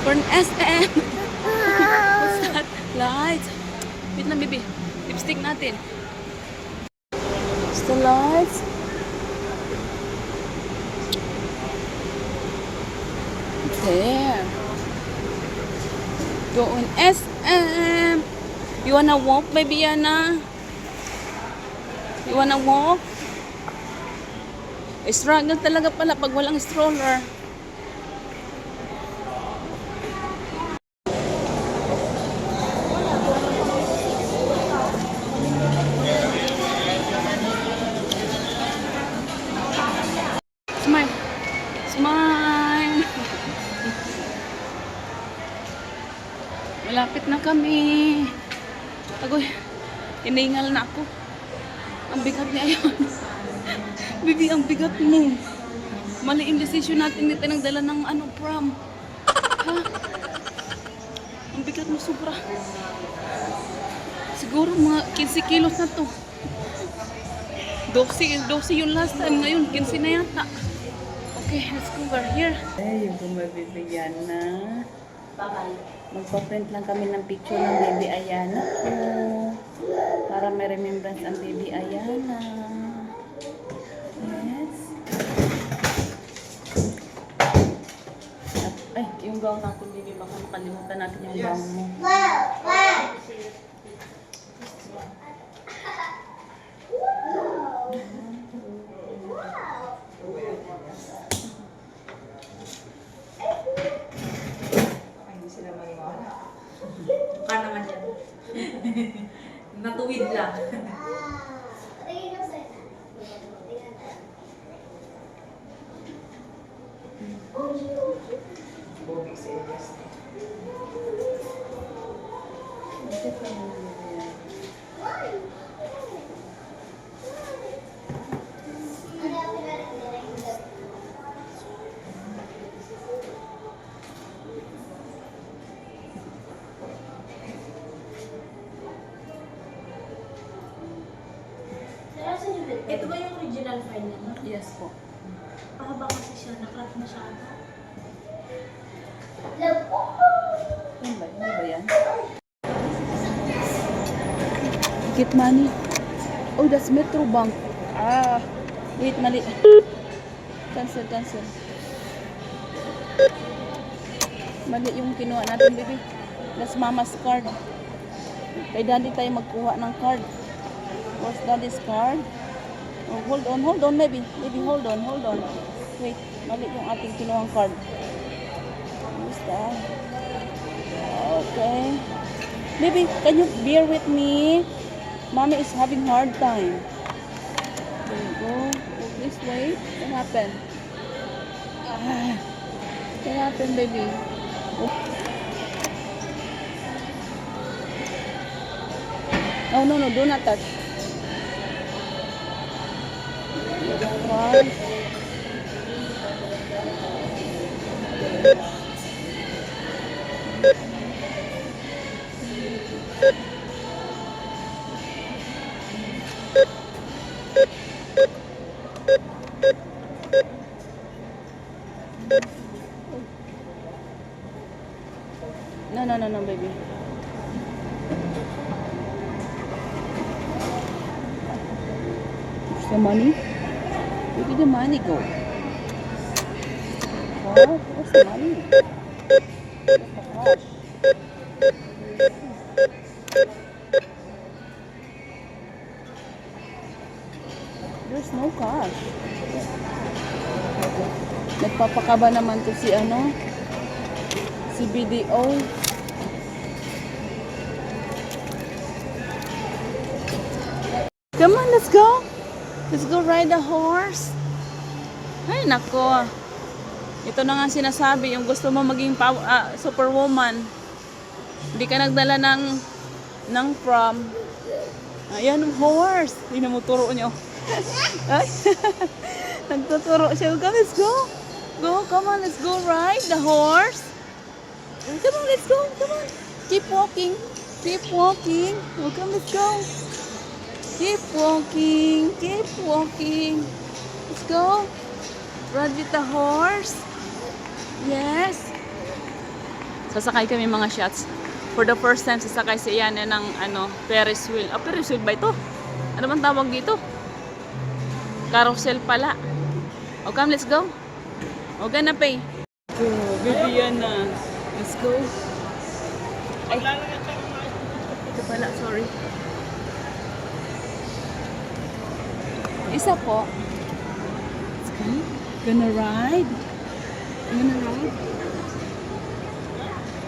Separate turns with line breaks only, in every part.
Burn SM. What's that? Lights. Wait na, baby. Lipstick natin. It's the lights. There. Doon SM. You wanna walk, baby Yana? You wanna walk? Struggle talaga pala pag walang stroller. Smile. Smile. Malapit na kami. Agoy, hiningal na ako. Ang bigat niya yun. Bibi, ang bigat mo. Mali yung decision natin dito nagdala ng prom. Ha? Ang bigat mo sobra. Siguro mga 15 kilos na to. 12 yung last time. Ngayon, 15 na yata. Okay, let's go over here. Ay, yung bumabibigyan na. Magpa-print lang kami ng picture ng baby Ayana ko. Para may remembrance ang baby Ayana. Yes. Ay, yung gown natin, baby. Baka makalimutan natin yung gown mo.
Ka naman yan. Natuwid lang. Ito ba yung original file niya?
Yes po.
Pakaba kasi siya, nakrap masyado.
Ano ba yan? Get money. Oh, that's Metro Bank. Ah, wait, mali. Cancel. Mali yung kinuha natin, baby. That's mama's card. Kay daddy tayo magkuha ng card. What's daddy's card? Oh, hold on, maybe. Maybe hold on. Wait, mali yung ating kinuhang card. What's that? Okay. Maybe, can you bear with me? Mommy is having hard time. There you go. This way. What happened? What happened, baby? Oh, no, do not touch. Card. No, baby. Where's the money? Where did the money go? What? Where's the money? Where's the cash? There's no cash. Nagpapakaba naman to si si BDO. Come on, let's go. Let's go ride the horse. Ay, nako. Ito na nga sinasabi, yung gusto mo maging superwoman. Hindi ka nagdala ng prom. Ayan, horse. Hindi na mo turo nyo. Ay, nagtuturo siya. Come, let's go. Come on, let's go ride the horse. Come on, let's go. Come on. Keep walking. Oh, come, let's go. Keep walking. Let's go. Ride with the horse. Yes. Sasakay kami mga shots. For the first time, sasakay si Yana ng Ferris wheel. Ferris wheel ba ito? Ano bang tawag dito? Carousel pala. O come, let's go. O gana pay. Go, baby Yana. Let's go. Ay. Ito pala, sorry. Isa po. Let's go. Gonna ride. Gonna ride.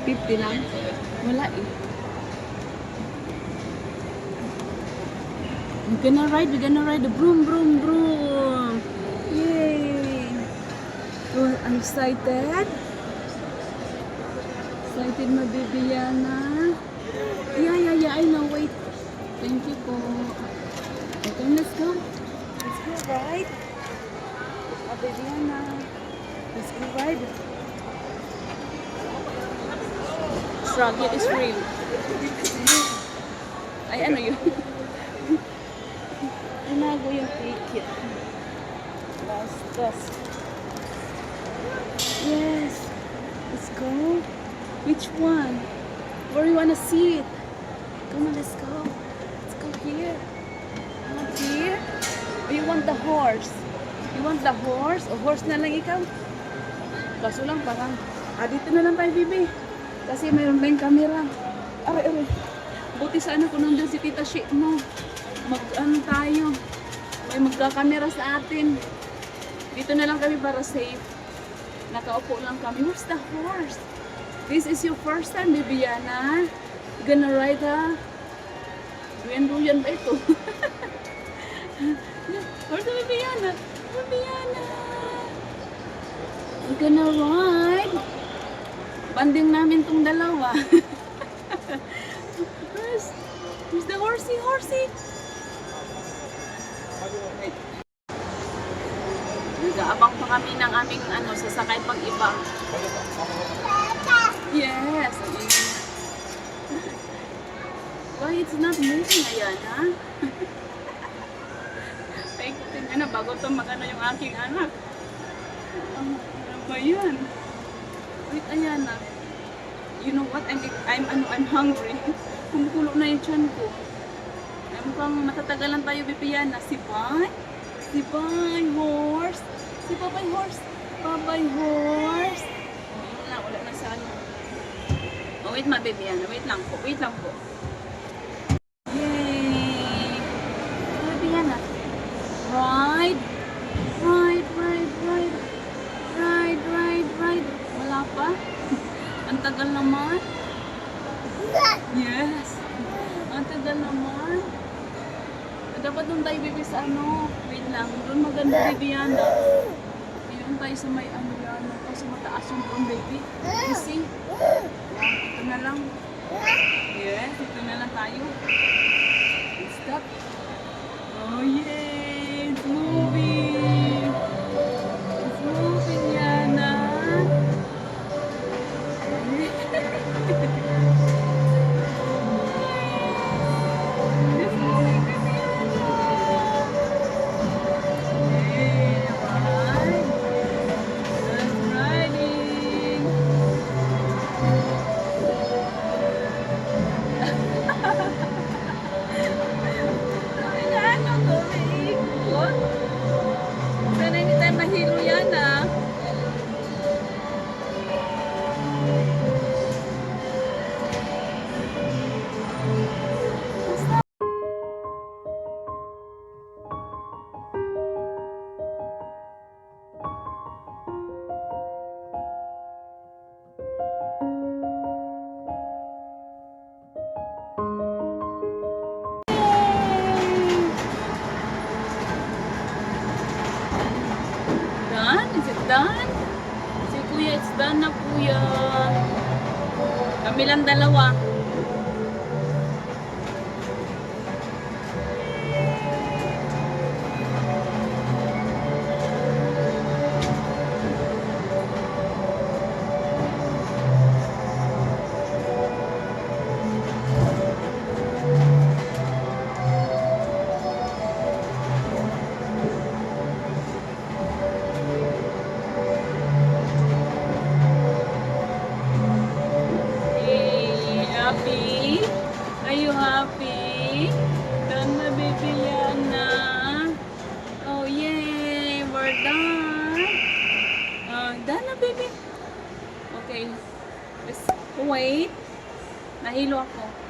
50 lang. Wala eh. We're gonna ride the broom, broom, broom. Yay! Oh, I'm excited. Excited na baby Yana. Yeah, I know, wait. Thank you po. Okay, let's go. Let's go ride. Oh, baby Yana. Let's go ride. Struggle is real. Ay, ano yun? Tinago yung ticket. Last. Yes. Let's go. Which one? Where you wanna see it? Come on, let's go. Let's go here. Come on here. Or you want the horse? You want the horse? O horse na lang ikaw? Kaso lang parang, dito na lang tayo, bibi. Kasi mayroon ba yung camera? Aray. Buti sana kung nandun si Tita Shi mo. Tayo. May magka-camera sa atin. Dito na lang kami para safe. Nakaupo lang kami. Where's the horse? This is your first time, baby Yana. You gonna ride ha? Duyan ba ito? Where's the baby Yana? Baby Yana. You gonna ride? Banding namin tong dalawa. Where's the horsey? Nag-aabang pa kami ng aming sasakay pang iba. Yes. Why it's not moving ayan, ha? Paikutin ka na bago ito yung aking anak. Ano ba yan? Wait, ayan na. You know what? I'm hungry. Kumukulo na yung tiyan ko. Ay, mukhang matatagalan tayo, Bipiana. Si Pai, horse. Si Papay horse. Papay horse. Wala na sa ano. Oh, wait ma, Bipiana. Wait lang po. Yay! Bipiana. Ride. Wala pa? Ang tagal naman. Yes. Ang tagal naman. Dapat doon tayo, baby, sa wait lang. Doon maganda, baby, yan. Doon tayo sa may yan. Sa mataas yung doon, baby. You see? Ito na lang. Yes, ito na lang tayo. Stop. Oh, yay! It's moving! It's moving, Yana. Done? Si Kuya, it's done na, Kuya. Kami lang dalawa. Dana, baby. Okay. Just wait. Nahilo ako.